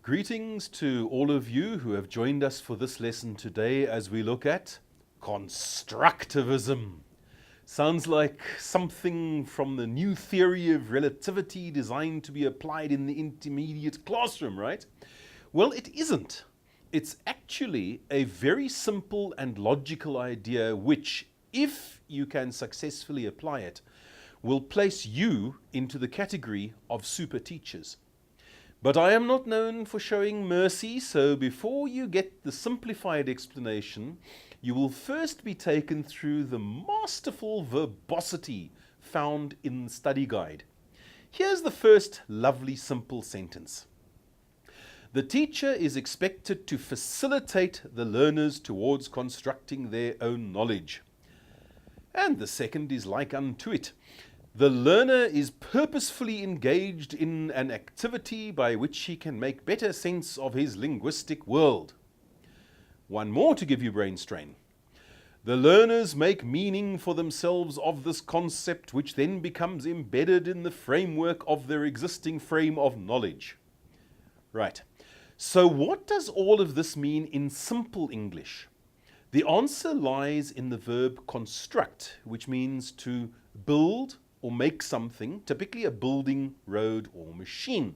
Greetings to all of you who have joined us for this lesson today as we look at constructivism. Sounds like something from the new theory of relativity designed to be applied in the intermediate classroom, right? Well, it isn't. It's actually a very simple and logical idea which, if you can successfully apply it, will place you into the category of super teachers. But I am not known for showing mercy, so before you get the simplified explanation, you will first be taken through the masterful verbosity found in the study guide. Here's the first lovely simple sentence. The teacher is expected to facilitate the learners towards constructing their own knowledge. And the second is like unto it. The learner is purposefully engaged in an activity by which he can make better sense of his linguistic world. One more to give you brain strain. The learners make meaning for themselves of this concept, which then becomes embedded in the framework of their existing frame of knowledge. Right. So what does all of this mean in simple English? The answer lies in the verb construct, which means to build or make something, typically a building, road, or machine.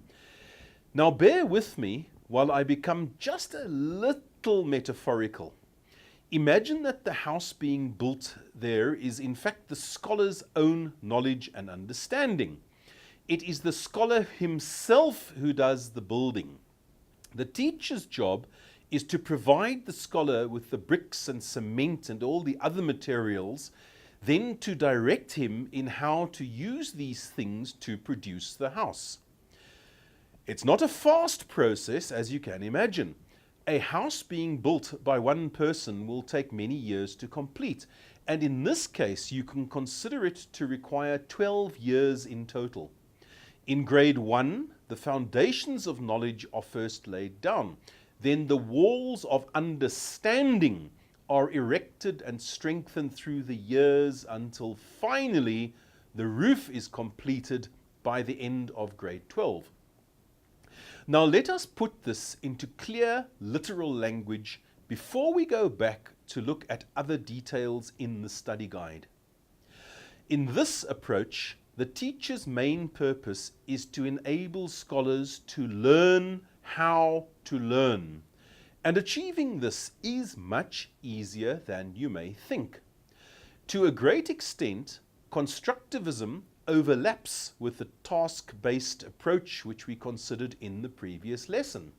Now bear with me while I become just a little metaphorical. Imagine that the house being built there is in fact the scholar's own knowledge and understanding. It is the scholar himself who does the building. The teacher's job is to provide the scholar with the bricks and cement and all the other materials, then to direct him in how to use these things to produce the house. It's not a fast process, as you can imagine. A house being built by one person will take many years to complete, and in this case you can consider it to require 12 years in total. In grade 1, the foundations of knowledge are first laid down. Then the walls of understanding are erected and strengthened through the years until finally the roof is completed by the end of grade 12. Now let us put this into clear literal language before we go back to look at other details in the study guide. In this approach, the teacher's main purpose is to enable scholars to learn how to learn. And achieving this is much easier than you may think. To a great extent, constructivism overlaps with the task-based approach which we considered in the previous lesson.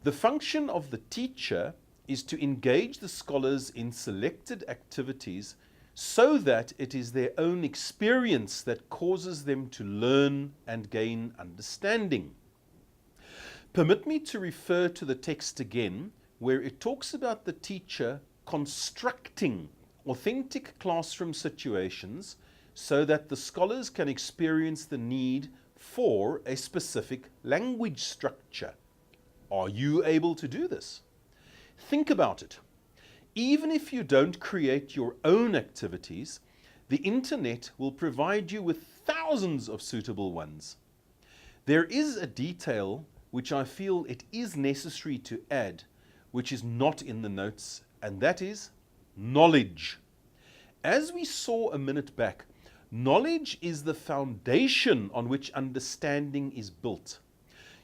The function of the teacher is to engage the scholars in selected activities so that it is their own experience that causes them to learn and gain understanding. Permit me to refer to the text again, where it talks about the teacher constructing authentic classroom situations so that the scholars can experience the need for a specific language structure. Are you able to do this? Think about it. Even if you don't create your own activities, the internet will provide you with thousands of suitable ones. There is a detail which I feel it is necessary to add, which is not in the notes, and that is knowledge. As we saw a minute back, knowledge is the foundation on which understanding is built.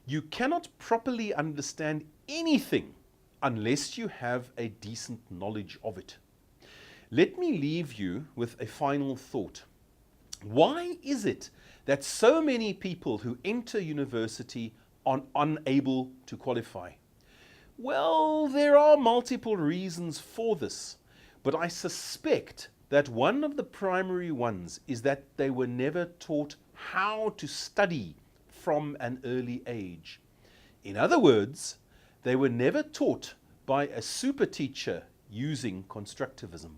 You cannot properly understand anything unless you have a decent knowledge of it. Let me leave you with a final thought. Why is it that so many people who enter university are unable to qualify? Well, there are multiple reasons for this, but I suspect that one of the primary ones is that they were never taught how to study from an early age. In other words, they were never taught by a super teacher using constructivism.